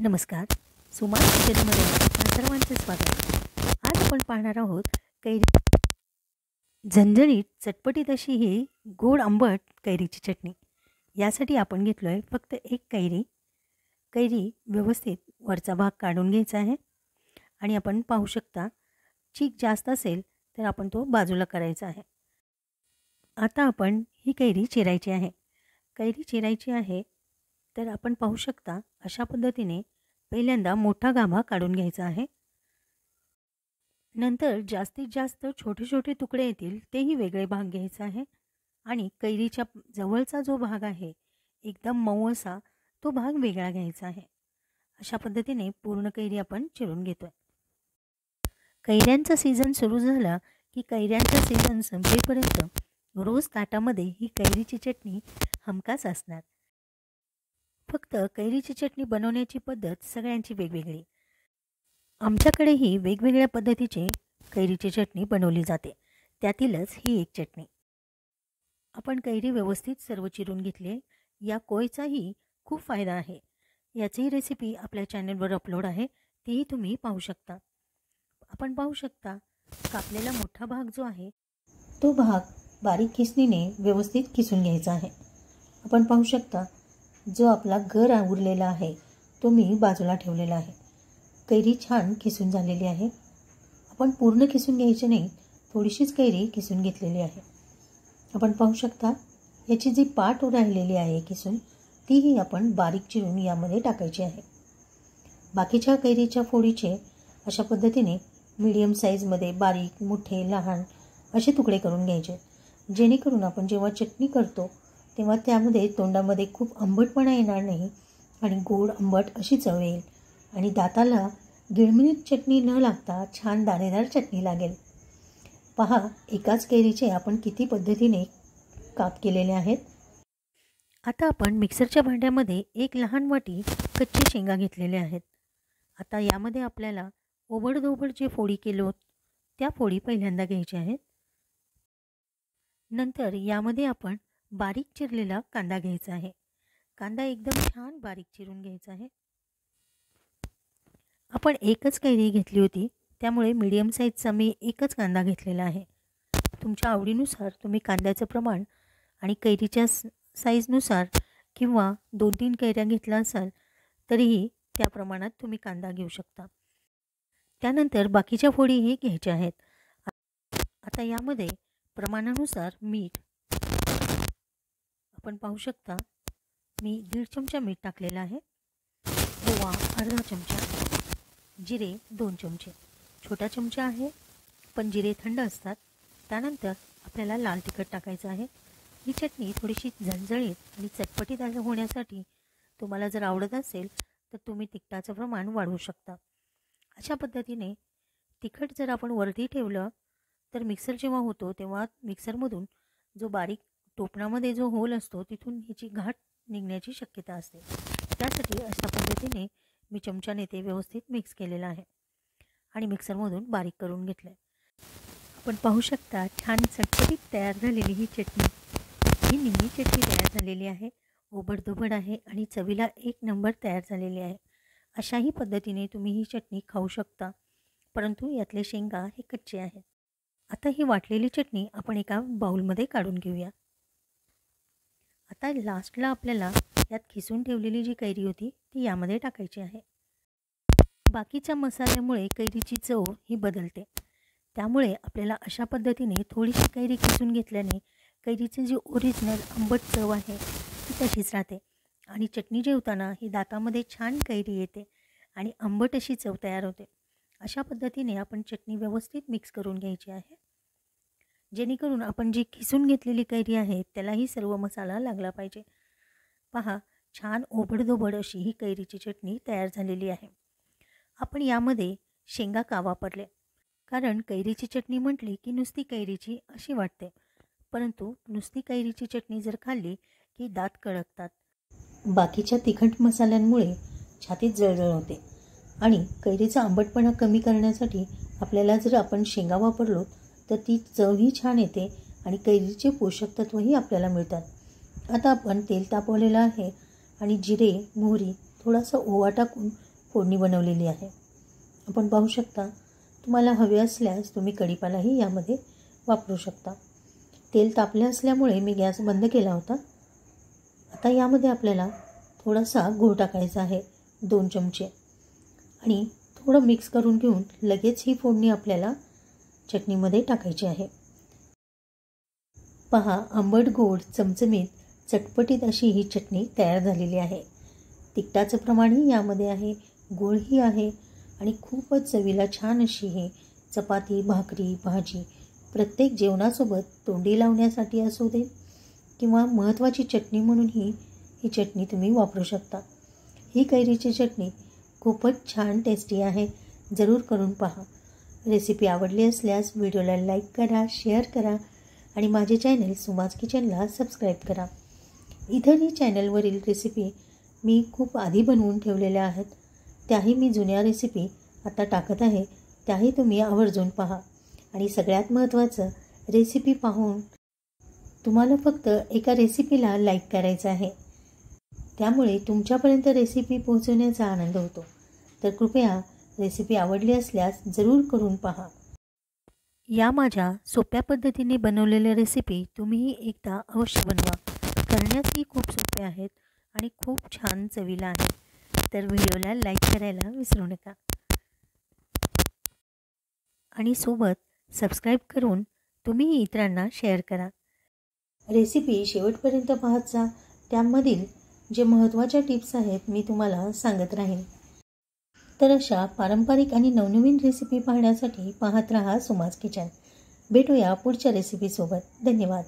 नमस्कार. सुमार किचनमध्ये आपल्या सर्वांचे स्वागत. आज आपण पाहणार आहोत कैरी झणझणीत चटपटीत अशी ही गोड आंबट कैरीची चटणी. यासाठी आपण घेतलो आहे फक्त एक कैरी. कैरी व्यवस्थित वरचा भाग काढून घ्यायचा आहे आणि आपण पाहू शकता चीक जास्त असेल तर आपण तो बाजूला करायचा आहे. आता आपण ही कैरी चिरायची आहे. कैरी चिरायची आहे तर आपण पाहू शकता अशा पद्धतीने पहिल्यांदा मोठा गाभा काढून घ्यायचा आहे. नंतर जास्तीत जास्त छोटे छोटे तुकडे येतील तेही वेगळे भाग घ्यायचा आहे आणि कैरीच्या जवळचा जो भाग आहे एकदम मऊ असा तो भाग वेगळा घ्यायचा आहे. अशा पद्धतीने पूर्ण कैरी आपण चिरून घेतोय. कैऱ्यांचा सीझन सुरू झाला की कैऱ्यांचा सीझन संपेपर्यंत रोज ताटामध्ये ही कैरीची चटणी हमखास असणार. फक्त कैरीची चटणी बनवण्याची पद्धत सगळ्यांची वेगवेगळी. आमच्याकडेही वेगवेगळ्या पद्धतीची कैरीची चटणी बनवली जाते. त्यातीलच ही एक चटणी. आपण कैरी व्यवस्थित सर्व चिरून घेतली. या कोयचाही खूप फायदा आहे. याची रेसिपी आपल्या चॅनलवर अपलोड आहे, तीही तुम्ही पाहू शकता. आपण पाहू शकता कापलेला मोठा भाग जो आहे तो भाग बारीक खिसणीने व्यवस्थित खिसून घ्यायचा आहे. आपण पाहू शकता जो आपला गर उरलेला आहे तो मी बाजूला ठेवलेला आहे. कैरी छान खिसून झालेली आहे. आपण पूर्ण खिसून घ्यायची नाही, थोडीशीच कैरी खिसून घेतलेली आहे. आपण पाहू शकता याची जी पाट राहिलेली आहे खिसून तीही आपण बारीक चिरून यामध्ये टाकायची आहे. बाकीच्या कैरीच्या फोडीचे अशा पद्धतीने मीडियम साईजमध्ये बारीक मोठे लहान असे तुकडे करून घ्यायचे, जेणेकरून आपण जेव्हा चटणी करतो तेव्हा त्यामध्ये तोंडामध्ये खूप आंबटपणा येणार नाही आणि गोड आंबट अशी चव येईल आणि दाताला गिळमिळीत चटणी न लागता छान दाणेदार चटणी लागेल. पहा एकाच कैरीचे आपण किती पद्धतीने काप केलेले आहेत. आता आपण मिक्सरच्या भांड्यामध्ये एक लहान वाटी कच्ची शेंगा घेतलेल्या आहेत. आता यामध्ये आपल्याला ओबडधोबड जे फोडी केलो त्या फोडी पहिल्यांदा घ्यायच्या आहेत. नंतर यामध्ये आपण बारीक चिरलेला कांदा घ्यायचा आहे. कांदा एकदम छान बारीक चिरून घ्यायचा आहे. आपण एकच कैरी घेतली होती त्यामुळे मीडियम साईजचा मी एकच कांदा घेतलेला आहे. तुमच्या आवडीनुसार तुम्ही कांद्याचं प्रमाण आणि कैरीच्या साईजनुसार किंवा 2-3 कैऱ्या घेतला असाल तरीही त्या प्रमाणात तुम्ही कांदा घेऊ शकता. त्यानंतर बाकीच्या फोडीही घ्यायच्या आहेत. आता यामध्ये प्रमाणानुसार मीठ आपण पाहू शकता मी 1.5 चमचा मीठ टाकलेला आहे. ओवा अर्धा चमचा, जिरे 2 चमचे, छोटा चमचा आहे पण जिरे थंड असतात. त्यानंतर आपल्याला लाल तिखट टाकायचं आहे. ही चटणी थोडीशी झणझणीत आणि चटपटीत होण्यासाठी तुम्हाला जर आवडत असेल तर तुम्ही तिखटाचं प्रमाण वाढवू शकता. अशा पद्धतीने तिखट जर आपण वरती ठेवलं तर मिक्सर जेव्हा होतो तेव्हा मिक्सरमधून जो बारीक टोपणामध्ये जो होल असतो तिथून ह्याची घाट निघण्याची शक्यता असते. त्यासाठी अशा पद्धतीने मी चमच्याने ते व्यवस्थित मिक्स केलेलं आहे आणि मिक्सरमधून बारीक करून घेतलं आहे. आपण पाहू शकता छान चटपटीत तयार झालेली ही चटणी. ही निम्मी चटणी तयार झालेली आहे. ओबडधोबड आहे आणि चवीला एक नंबर तयार झालेली आहे. अशाही पद्धतीने तुम्ही ही चटणी खाऊ शकता, परंतु यातले शेंगा हे कच्चे आहेत. आता ही वाटलेली चटणी आपण एका बाउलमध्ये काढून घेऊया. आता लास्टला आपल्याला यात खिसून ठेवलेली जी कैरी होती ती यामध्ये टाकायची आहे. बाकीच्या मसाल्यामुळे कैरीची चव ही बदलते, त्यामुळे आपल्याला अशा पद्धतीने थोडीशी कैरी खिसून घेतल्याने कैरीची जी ओरिजिनल आंबट चव आहे ती तशीच राहते आणि चटणी जेवताना ही दातामध्ये छान कैरी येते आणि आंबट अशी चव तयार होते. अशा पद्धतीने आपण चटणी व्यवस्थित मिक्स करून घ्यायची आहे, जेणेकरून आपण जी खिसून घेतलेली कैरी आहे त्यालाही सर्व मसाला लागला पाहिजे. पहा छान ओबडधोबड अशी ही कैरीची चटणी तयार झालेली आहे. आपण यामध्ये शेंगा का वापरले? कारण कैरीची चटणी म्हटली की नुसती कैरीची अशी वाटते, परंतु नुसती कैरीची चटणी जर खाल्ली की दात कडकतात. बाकीच्या तिखट मसाल्यांमुळे छातीत जळजळ होते आणि कैरीचा आंबटपणा कमी करण्यासाठी आपल्याला जर आपण शेंगा वापरलो तर ती चवही छान येते आणि कैरीचे पोषक तत्वही आपल्याला मिळतात. आता आपण तेल तापवलेलं आहे आणि जिरे मोहरी थोडासा ओवा टाकून फोडणी बनवलेली आहे. आपण पाहू शकता. तुम्हाला हवे असल्यास तुम्ही कढीपालाही यामध्ये वापरू शकता. तेल तापले असल्यामुळे मी गॅस बंद केला होता. आता यामध्ये आपल्याला थोडासा गूळ टाकायचा आहे, 2 चमचे, आणि थोडं मिक्स करून घेऊन लगेच ही फोडणी आपल्याला चटणीमध्ये टाकायची आहे. पहा, आंबट गोड चमचमीत चटपटीत अशी ही चटणी तयार झालेली आहे. तिखटाचं प्रमाणही यामध्ये आहे, गोडही आहे आणि खूपच चवीला छान अशी ही चपाती, भाकरी, भाजी प्रत्येक जेवणासोबत तोंडी लावण्यासाठी असू दे किंवा महत्त्वाची चटणी म्हणूनही ही चटणी तुम्ही वापरू शकता. ही कैरीची चटणी खूपच छान टेस्टी आहे. जरूर करून पहा. रेसिपी आवडली असल्यास व्हिडिओला लाईक करा, शेअर करा आणि माझे चॅनल सुमाज किचनला सबस्क्राईब करा. इतरही चॅनलवरील रेसिपी मी खूप आधी बनवून ठेवलेल्या आहेत. त्याही मी जुन्या रेसिपी आता टाकत आहे. त्याही तुम्ही आवर्जून पहा. आणि सगळ्यात महत्त्वाचं, रेसिपी पाहून तुम्हाला फक्त एका रेसिपीला लाईक करायचं आहे. त्यामुळे तुमच्यापर्यंत रेसिपी पोहोचवण्याचा आनंद होतो. तर कृपया रेसिपी आवडली असल्यास जरूर करून पहा. या माझ्या सोप्या पद्धतीने बनवलेल्या रेसिपी तुम्हीही एकदा अवश्य बनवा. करण्यासही खूप सोपे आहेत आणि खूप छान चवीला आहेत. तर व्हिडिओला लाईक करायला विसरू नका आणि सोबत सबस्क्राईब करून तुम्ही इतरांना शेअर करा. रेसिपी शेवटपर्यंत पाहत जा. त्यामधील जे महत्त्वाच्या टिप्स आहेत मी तुम्हाला सांगत राहीन. तर अशा पारंपरिक आणि नवनवीन रेसिपी पाहण्यासाठी पाहत रहा सुमाज किचन. भेटूया पुढच्या रेसिपीसोबत. धन्यवाद.